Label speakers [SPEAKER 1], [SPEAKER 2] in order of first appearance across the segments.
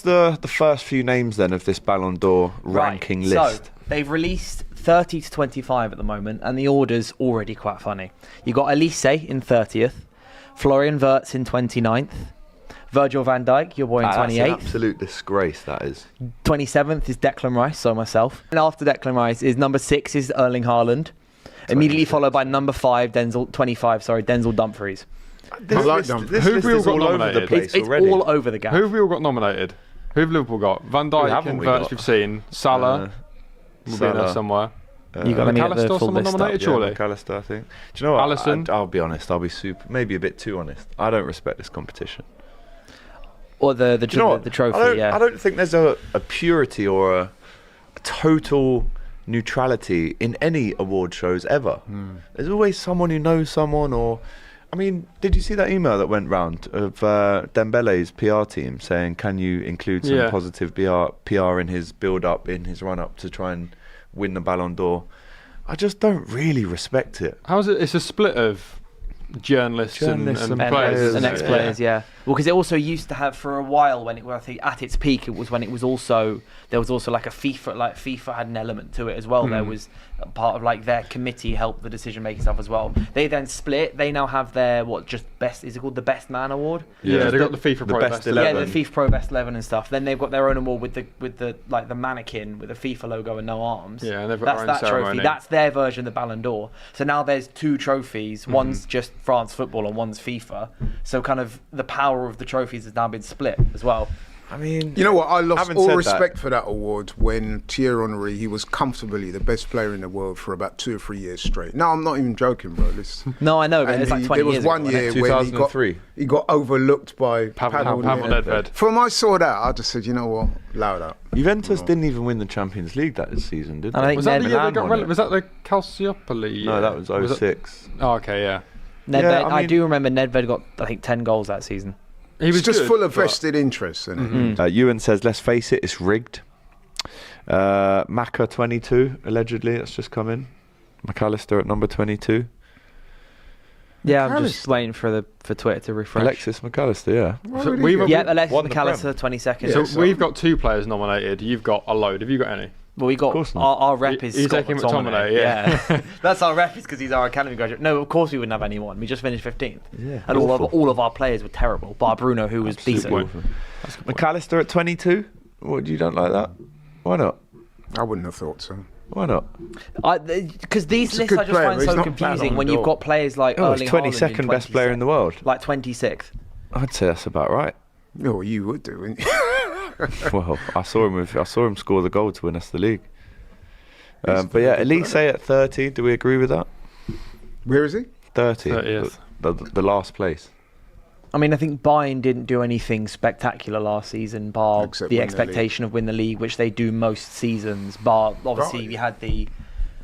[SPEAKER 1] The first few names then of this Ballon d'Or ranking list.
[SPEAKER 2] So they've released 30 to 25 at the moment, and the order's already quite funny. You got Elise in 30th, Florian Wirtz in 29th, Virgil van Dijk, your boy, in 28th.
[SPEAKER 1] That's an absolute disgrace, that is.
[SPEAKER 2] 27th is Declan Rice, so myself. And after Declan Rice is number 6 is Erling Haaland, immediately followed by number 5, Denzel Dumfries.
[SPEAKER 1] This list is all over the place
[SPEAKER 2] it's
[SPEAKER 1] already.
[SPEAKER 2] all over the gap.
[SPEAKER 3] Who have we all got nominated? Who have Liverpool got? Van Dijk and Wirtz we've seen. Salah will be in there somewhere.
[SPEAKER 2] You got
[SPEAKER 3] McAllister or someone nominated, surely?
[SPEAKER 1] McAllister, I think. Do you know what?
[SPEAKER 3] Alisson?
[SPEAKER 1] I'll be honest. I'll be maybe a bit too honest. I don't respect this competition.
[SPEAKER 2] Or the trophy,
[SPEAKER 1] I don't think there's a purity or a total neutrality in any award shows ever. There's always someone who knows someone, or I mean, did you see that email that went round of Dembele's PR team saying, can you include some positive PR in his build-up, in his run-up to try and win the Balon d'Or? I just don't really respect it.
[SPEAKER 3] How's it? It's a split of journalists and players
[SPEAKER 2] and ex-players, yeah. Well, because it also used to have for a while when I think at its peak, it was when it was also there was also like a FIFA had an element to it as well. There was a part of like their committee helped the decision making stuff as well. They then split. They now have their best, is it called the Best Man Award?
[SPEAKER 3] Yeah, they got the FIFA Pro Best 11.
[SPEAKER 2] Yeah, the FIFA Pro Best 11 and stuff. Then they've got their own award with the like the mannequin with the FIFA logo and no arms.
[SPEAKER 3] Yeah, and they've got their own ceremony.
[SPEAKER 2] Trophy. That's their version of the Ballon d'Or. So now there's 2 trophies. One's just France football and one's FIFA. So kind of the power of the trophies has now been split as well.
[SPEAKER 1] I mean,
[SPEAKER 4] you know what? I lost all respect for that award when Thierry Henry, he was comfortably the best player in the world for about 2 or 3 years straight. No, I'm not even joking, bro.
[SPEAKER 2] No, I know, but it's like 20 years ago.
[SPEAKER 4] There was one year when he got overlooked by Pavel Nedved. From I saw that, I just said, you know what? Loud up.
[SPEAKER 1] Juventus didn't even win the Champions League that season, did they?
[SPEAKER 2] I think
[SPEAKER 3] was that the year they got relegated? Was that the Calciopoli?
[SPEAKER 1] No, that was 06.
[SPEAKER 3] Oh, okay, yeah.
[SPEAKER 2] Nedved, I do remember Nedved got, I think, 10 goals that season.
[SPEAKER 4] He was just full of vested interest.
[SPEAKER 1] Ewan says, let's face it, it's rigged. Maka 22, allegedly, that's just come in. McAllister at number 22.
[SPEAKER 2] Yeah, I'm just waiting for Twitter to refresh.
[SPEAKER 1] Alexis McAllister, yeah.
[SPEAKER 2] Alexis McAllister, 22nd.
[SPEAKER 3] Yeah, so we've got 2 players nominated. You've got a load. Have you got any?
[SPEAKER 2] Well, we got our rep is Scott McTominay.
[SPEAKER 3] Yeah.
[SPEAKER 2] That's our rep, is because he's our academy graduate. No, of course we wouldn't have anyone. We just finished 15th.
[SPEAKER 1] Yeah,
[SPEAKER 2] and all of our players were terrible, bar Bruno, who was decent.
[SPEAKER 1] McAllister at 22. What, you don't like that? Why not?
[SPEAKER 4] I wouldn't have thought so.
[SPEAKER 1] Why not?
[SPEAKER 2] Because these lists I just find so confusing when you've got players like Erling Haaland.
[SPEAKER 1] 22nd best player in the world.
[SPEAKER 2] Like 26th.
[SPEAKER 1] I'd say that's about right.
[SPEAKER 4] Oh, you would do, wouldn't you?
[SPEAKER 1] Well, I saw him score the goal to win us the league. But yeah, Elise at 30. Do we agree with that?
[SPEAKER 4] Where is he?
[SPEAKER 1] 30th. The last place.
[SPEAKER 2] I mean, I think Bayern didn't do anything spectacular last season, bar the expectation of win the league, which they do most seasons. Bar obviously we had the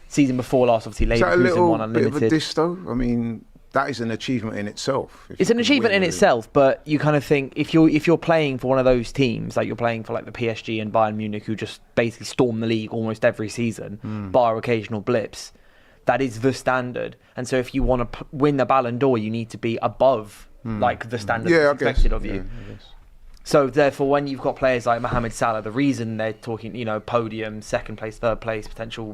[SPEAKER 2] season before last. Obviously, Leverkusen won unlimited.
[SPEAKER 4] Bit of a diss, though. I mean, that is an achievement in itself.
[SPEAKER 2] It's an achievement in itself, but you kind of think if you're playing for one of those teams, like you're playing for like the PSG and Bayern Munich, who just basically storm the league almost every season, bar occasional blips, that is the standard. And so if you want to win the Ballon d'Or, you need to be above like the standard that's expected of you. So therefore, when you've got players like Mohamed Salah, the reason they're talking, podium, second place, third place, potential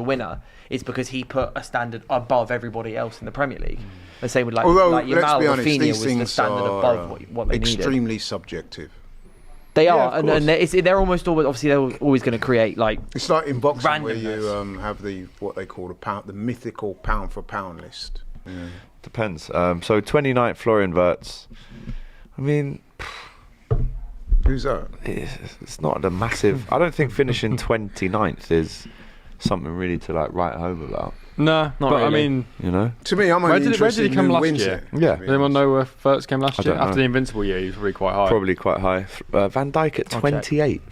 [SPEAKER 2] winner, is because he put a standard above everybody else in the Premier League. The same with
[SPEAKER 4] let's be honest,
[SPEAKER 2] Rafinha
[SPEAKER 4] these
[SPEAKER 2] was the
[SPEAKER 4] things
[SPEAKER 2] standard above what they needed.
[SPEAKER 4] Extremely subjective.
[SPEAKER 2] They are, and they're almost always, obviously they're always going to create
[SPEAKER 4] it's like in boxing where you
[SPEAKER 2] randomness.
[SPEAKER 4] have what they call the mythical pound for pound list. Yeah.
[SPEAKER 1] Depends. So 29th, Florian Wirtz. I mean,
[SPEAKER 4] who's that?
[SPEAKER 1] It's not a massive. I don't think finishing 29th is something really to write home about.
[SPEAKER 3] No, not really. I mean,
[SPEAKER 4] to me, I'm only interested in who wins it.
[SPEAKER 1] Yeah.
[SPEAKER 3] Does anyone know where Wirtz came last year? After the Invincible year, he was probably quite high.
[SPEAKER 1] Probably quite high. Van Dijk at 28th.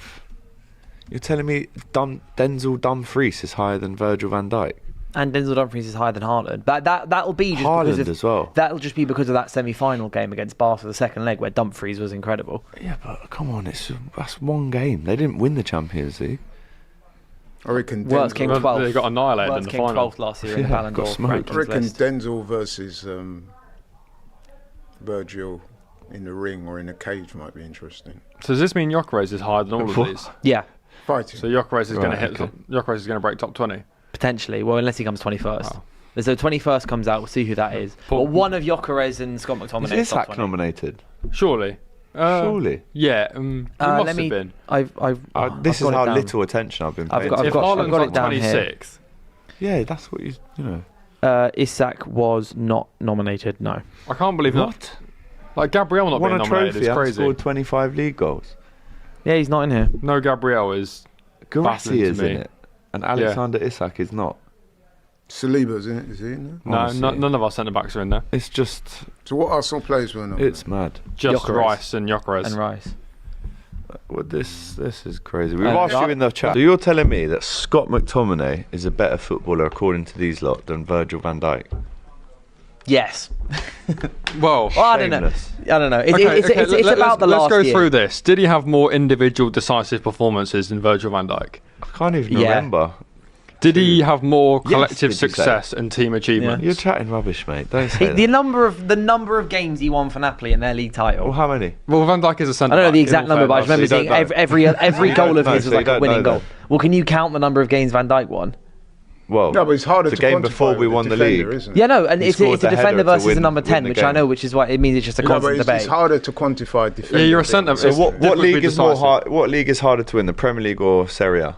[SPEAKER 1] You're telling me Denzel Dumfries is higher than Virgil van Dijk?
[SPEAKER 2] And Denzel Dumfries is higher than Haaland. That'll be just
[SPEAKER 1] Haaland as well.
[SPEAKER 2] That'll just be because of that semi-final game against Barca, the second leg, where Dumfries was incredible.
[SPEAKER 1] Yeah, but come on, that's one game. They didn't win the Champions League.
[SPEAKER 4] I reckon
[SPEAKER 2] Wirtz came 12th.
[SPEAKER 3] They got annihilated in the final.
[SPEAKER 2] 12th last year in the Ballon d'Or.
[SPEAKER 4] I reckon Denzel versus Virgil in the ring or in the cage might be interesting.
[SPEAKER 3] So does this mean Gyökeres is higher than all of these?
[SPEAKER 2] Yeah,
[SPEAKER 4] Fighting.
[SPEAKER 3] So Gyökeres is going to hit.
[SPEAKER 1] okay.
[SPEAKER 3] Gyökeres is going to break top 20.
[SPEAKER 2] potentially. Well, unless he comes 21st.
[SPEAKER 3] Oh.
[SPEAKER 2] So 21st comes out. We'll see who that is.
[SPEAKER 3] Paul-
[SPEAKER 2] But one of Gyökeres and Scott McTominay.
[SPEAKER 1] Is
[SPEAKER 2] top
[SPEAKER 1] Isak
[SPEAKER 2] 20.
[SPEAKER 1] nominated?
[SPEAKER 3] Surely.
[SPEAKER 1] Surely.
[SPEAKER 3] Yeah, he must
[SPEAKER 2] let me.
[SPEAKER 3] have been.
[SPEAKER 1] This
[SPEAKER 2] I've
[SPEAKER 1] is
[SPEAKER 2] got it
[SPEAKER 1] how
[SPEAKER 2] down.
[SPEAKER 1] little attention I've been
[SPEAKER 2] I've
[SPEAKER 1] paying.
[SPEAKER 2] got-
[SPEAKER 3] If
[SPEAKER 2] I've
[SPEAKER 3] Haaland's
[SPEAKER 2] got it
[SPEAKER 3] like
[SPEAKER 2] down here.
[SPEAKER 3] 26th,
[SPEAKER 1] Yeah, that's what you know.
[SPEAKER 2] Isak was not nominated. No.
[SPEAKER 3] I can't believe that.
[SPEAKER 1] What?
[SPEAKER 3] Like Gabriel not
[SPEAKER 1] Won
[SPEAKER 3] being
[SPEAKER 1] a
[SPEAKER 3] nominated
[SPEAKER 1] trophy
[SPEAKER 3] is
[SPEAKER 1] and
[SPEAKER 3] crazy.
[SPEAKER 1] scored 25 league goals.
[SPEAKER 2] Yeah, he's not in here.
[SPEAKER 3] No, Gabriel is.
[SPEAKER 1] Garassi
[SPEAKER 3] Baffling to
[SPEAKER 1] is
[SPEAKER 3] me.
[SPEAKER 1] in it, and Alexander Isak is not.
[SPEAKER 4] Saliba's in it, is he in there?
[SPEAKER 3] No,
[SPEAKER 1] Honestly.
[SPEAKER 3] none of our centre backs are in there.
[SPEAKER 1] It's just,
[SPEAKER 4] So what Arsenal players were not?
[SPEAKER 1] it's mad.
[SPEAKER 3] Just
[SPEAKER 2] Gyökeres.
[SPEAKER 3] Rice and Gyökeres.
[SPEAKER 2] And Rice.
[SPEAKER 1] Well, this is crazy. We've
[SPEAKER 2] And
[SPEAKER 1] asked you
[SPEAKER 2] that-
[SPEAKER 1] in the chat. So you're telling me that Scott McTominay is a better footballer according to these lot than Virgil van Dijk?
[SPEAKER 2] Yes.
[SPEAKER 3] Well,
[SPEAKER 2] Well, I don't know.
[SPEAKER 1] Shameless.
[SPEAKER 2] I don't know. It's
[SPEAKER 3] let's
[SPEAKER 2] about the
[SPEAKER 3] let's
[SPEAKER 2] last
[SPEAKER 3] go
[SPEAKER 2] year.
[SPEAKER 3] through this. Did he have more individual decisive performances than Virgil van Dijk?
[SPEAKER 1] I can't even
[SPEAKER 2] Yeah.
[SPEAKER 1] remember.
[SPEAKER 3] Did he have more
[SPEAKER 1] Yes,
[SPEAKER 3] collective
[SPEAKER 1] did you say?
[SPEAKER 3] success and team achievements?
[SPEAKER 1] You're chatting rubbish, mate. Don't say
[SPEAKER 2] The
[SPEAKER 1] that.
[SPEAKER 2] number of games he won for Napoli in their league title.
[SPEAKER 1] Well, how many?
[SPEAKER 3] Well, Van Dijk is a centre
[SPEAKER 2] I don't know
[SPEAKER 3] back.
[SPEAKER 2] the exact
[SPEAKER 1] in all
[SPEAKER 2] number, but I just
[SPEAKER 1] fairness,
[SPEAKER 2] remember
[SPEAKER 1] so you
[SPEAKER 2] seeing
[SPEAKER 1] don't know.
[SPEAKER 2] every
[SPEAKER 1] You
[SPEAKER 2] goal
[SPEAKER 1] don't
[SPEAKER 2] of
[SPEAKER 1] know,
[SPEAKER 2] his
[SPEAKER 1] so
[SPEAKER 2] was
[SPEAKER 1] you
[SPEAKER 2] like a
[SPEAKER 1] don't
[SPEAKER 2] winning
[SPEAKER 1] know
[SPEAKER 2] goal.
[SPEAKER 1] then.
[SPEAKER 2] Well, can you count the number of games Van Dijk won?
[SPEAKER 1] Well,
[SPEAKER 4] No, but it's harder
[SPEAKER 1] the
[SPEAKER 4] to
[SPEAKER 1] game
[SPEAKER 4] quantify
[SPEAKER 1] before we
[SPEAKER 4] with a
[SPEAKER 1] won the
[SPEAKER 4] defender,
[SPEAKER 1] league.
[SPEAKER 4] isn't it?
[SPEAKER 2] Yeah, no, and
[SPEAKER 1] He
[SPEAKER 2] it's
[SPEAKER 1] scored
[SPEAKER 2] a
[SPEAKER 1] the
[SPEAKER 2] defender
[SPEAKER 1] header to
[SPEAKER 2] versus a
[SPEAKER 1] win-
[SPEAKER 2] number
[SPEAKER 1] win
[SPEAKER 2] 10,
[SPEAKER 1] the
[SPEAKER 2] which I
[SPEAKER 1] game.
[SPEAKER 2] know, which is why it means it's just a
[SPEAKER 4] No,
[SPEAKER 2] constant
[SPEAKER 4] but it's
[SPEAKER 2] debate.
[SPEAKER 4] harder to quantify defender.
[SPEAKER 3] you're a
[SPEAKER 4] than-
[SPEAKER 3] centre-
[SPEAKER 1] So
[SPEAKER 3] It's
[SPEAKER 1] what
[SPEAKER 3] difficult to be
[SPEAKER 1] league is more
[SPEAKER 3] decisive.
[SPEAKER 1] hard? What league is harder to win, the Premier League or Serie A?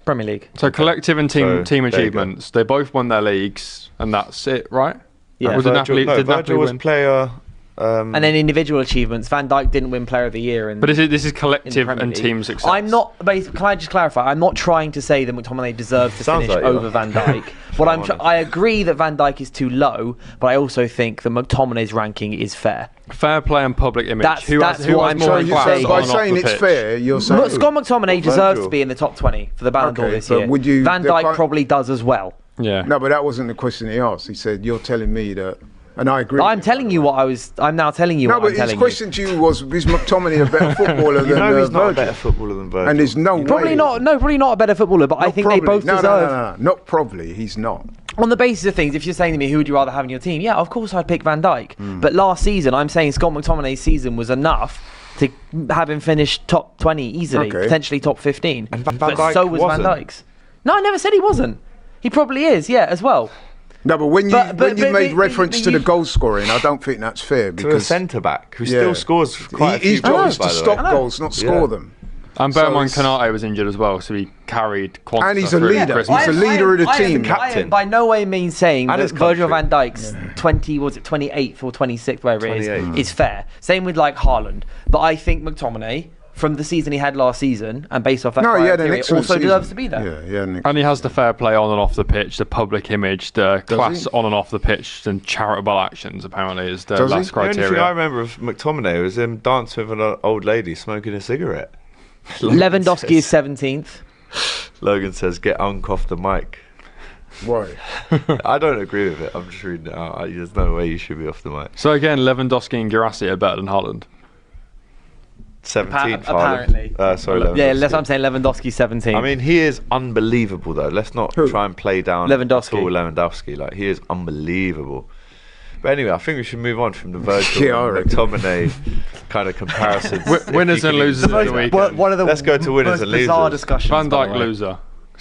[SPEAKER 2] Premier League.
[SPEAKER 3] So collective and team
[SPEAKER 1] So, there you go.
[SPEAKER 3] achievements. They both won their leagues, and that's it, right?
[SPEAKER 2] Yeah.
[SPEAKER 3] Was it Napoli?
[SPEAKER 1] no,
[SPEAKER 3] Did
[SPEAKER 1] Virgil
[SPEAKER 3] Napoli
[SPEAKER 1] was
[SPEAKER 3] win?
[SPEAKER 1] player.
[SPEAKER 2] And then individual achievements. Van Dijk didn't win Player of the Year.
[SPEAKER 3] But this is
[SPEAKER 2] in the
[SPEAKER 3] collective
[SPEAKER 2] Premier
[SPEAKER 3] and
[SPEAKER 2] League.
[SPEAKER 3] team success.
[SPEAKER 2] I'm not. Can I just clarify? I'm not trying to say that McTominay deserves to
[SPEAKER 1] Sounds
[SPEAKER 2] finish
[SPEAKER 1] like you
[SPEAKER 2] over
[SPEAKER 1] are.
[SPEAKER 2] Van Dijk. What I'm. I agree that Van Dijk is too low, but I also think that McTominay's ranking is fair.
[SPEAKER 3] Fair play and public image.
[SPEAKER 2] That's
[SPEAKER 3] who
[SPEAKER 2] what
[SPEAKER 3] has
[SPEAKER 2] I'm
[SPEAKER 3] more
[SPEAKER 2] trying to
[SPEAKER 3] class
[SPEAKER 2] say.
[SPEAKER 3] on
[SPEAKER 4] By
[SPEAKER 3] and off
[SPEAKER 4] saying
[SPEAKER 3] the
[SPEAKER 4] it's
[SPEAKER 3] pitch?
[SPEAKER 4] fair, you're saying.
[SPEAKER 2] Scott McTominay deserves
[SPEAKER 1] Virgil.
[SPEAKER 2] to be in the top 20 for the Ballon d'Or
[SPEAKER 4] Okay,
[SPEAKER 2] this
[SPEAKER 4] but
[SPEAKER 2] year.
[SPEAKER 4] would you-
[SPEAKER 2] Van
[SPEAKER 4] there
[SPEAKER 2] Dijk
[SPEAKER 4] can't-
[SPEAKER 2] probably does as well.
[SPEAKER 3] Yeah.
[SPEAKER 4] No, but that wasn't the question he asked. He said, "You're telling me that," and I agree.
[SPEAKER 2] I'm telling you what I was. I'm now telling you
[SPEAKER 4] No,
[SPEAKER 2] what
[SPEAKER 4] but
[SPEAKER 2] I'm
[SPEAKER 4] his
[SPEAKER 2] telling you.
[SPEAKER 4] question to you was: Is McTominay a better footballer
[SPEAKER 1] You
[SPEAKER 4] than
[SPEAKER 1] know he's not a
[SPEAKER 4] Virgil?
[SPEAKER 1] better footballer than Virgil.
[SPEAKER 4] And there's no way.
[SPEAKER 2] Probably not. No, probably not a better footballer. But I
[SPEAKER 4] Not
[SPEAKER 2] think
[SPEAKER 4] probably.
[SPEAKER 2] they both
[SPEAKER 4] no,
[SPEAKER 2] deserve.
[SPEAKER 4] No, not probably. He's not.
[SPEAKER 2] On the basis of things, if you're saying to me, who would you rather have in your team? Yeah, of course I'd pick Van Dijk. But last season, I'm saying Scott McTominay's season was enough to have him finish top 20 easily,
[SPEAKER 4] Okay.
[SPEAKER 2] potentially top 15.
[SPEAKER 1] And Van
[SPEAKER 2] But
[SPEAKER 1] Dijk
[SPEAKER 2] so was
[SPEAKER 1] wasn't.
[SPEAKER 2] Van Dijk's. No, I never said he wasn't. He probably is, yeah, as well.
[SPEAKER 4] No, but when you
[SPEAKER 2] But
[SPEAKER 4] made reference
[SPEAKER 2] but
[SPEAKER 4] to the
[SPEAKER 2] you-
[SPEAKER 4] goal scoring, I don't think that's fair
[SPEAKER 1] to a
[SPEAKER 4] because
[SPEAKER 1] centre back who
[SPEAKER 4] Yeah.
[SPEAKER 1] still scores quite a few
[SPEAKER 4] his job
[SPEAKER 1] goals,
[SPEAKER 4] is to
[SPEAKER 1] by the
[SPEAKER 4] stop
[SPEAKER 1] way.
[SPEAKER 4] goals, not score
[SPEAKER 1] Yeah.
[SPEAKER 4] them.
[SPEAKER 3] And bear in
[SPEAKER 4] So
[SPEAKER 3] mind,
[SPEAKER 4] it's-
[SPEAKER 3] Konate was injured as well, so he carried Quanta
[SPEAKER 4] And he's a
[SPEAKER 3] through
[SPEAKER 4] leader.
[SPEAKER 3] Christmas.
[SPEAKER 4] He's a leader of the team.
[SPEAKER 2] I
[SPEAKER 1] Captain.
[SPEAKER 2] am by no way means saying
[SPEAKER 1] And
[SPEAKER 2] that
[SPEAKER 1] his
[SPEAKER 2] Virgil
[SPEAKER 1] country.
[SPEAKER 2] van Dijk's 28th or 26th, wherever it
[SPEAKER 1] 28th.
[SPEAKER 2] is fair. Same with like Haaland. But I think McTominay, from the season he had last season, and based off that
[SPEAKER 4] No, he had an
[SPEAKER 2] criteria,
[SPEAKER 4] excellent
[SPEAKER 2] also
[SPEAKER 4] season.
[SPEAKER 2] deserves to be there.
[SPEAKER 4] Yeah, he had an
[SPEAKER 3] And he has the fair play on and off the pitch, the public image, the
[SPEAKER 4] Does
[SPEAKER 3] class
[SPEAKER 4] he?
[SPEAKER 3] on and off the pitch, and charitable actions, apparently, is the
[SPEAKER 4] Does he?
[SPEAKER 3] last
[SPEAKER 1] The only thing I
[SPEAKER 3] criteria.
[SPEAKER 1] remember of McTominay was him dancing with an old lady smoking a cigarette.
[SPEAKER 2] Lewandowski is 17th.
[SPEAKER 1] Logan says, "Get Unk off the mic."
[SPEAKER 4] Why?
[SPEAKER 1] I don't agree with it. I'm just reading it out. There's no way you should be off the mic.
[SPEAKER 3] So again, Lewandowski and Guirassy are better than Haaland.
[SPEAKER 1] 17th,
[SPEAKER 2] Apparently.
[SPEAKER 1] sorry,
[SPEAKER 2] Yeah,
[SPEAKER 1] Lewandowski.
[SPEAKER 2] that's what I'm saying. Lewandowski 17th.
[SPEAKER 1] I mean, he is unbelievable, though. Let's not
[SPEAKER 4] Who?
[SPEAKER 1] try and play down
[SPEAKER 2] Lewandowski.
[SPEAKER 1] at all Lewandowski. Like, he is unbelievable. But anyway, I think we should move on from the Virgil
[SPEAKER 4] Yeah, I
[SPEAKER 1] and
[SPEAKER 4] reckon.
[SPEAKER 1] McTominay kind of comparisons.
[SPEAKER 3] Winners
[SPEAKER 1] If you
[SPEAKER 3] and
[SPEAKER 1] can
[SPEAKER 3] losers
[SPEAKER 1] even
[SPEAKER 3] of
[SPEAKER 1] say
[SPEAKER 3] the
[SPEAKER 1] that.
[SPEAKER 3] weekend.
[SPEAKER 2] one of the
[SPEAKER 1] Let's go to winners
[SPEAKER 2] most
[SPEAKER 1] and
[SPEAKER 2] bizarre
[SPEAKER 1] losers.
[SPEAKER 2] discussions.
[SPEAKER 3] Van
[SPEAKER 2] by
[SPEAKER 3] Dijk
[SPEAKER 2] the way.
[SPEAKER 3] loser.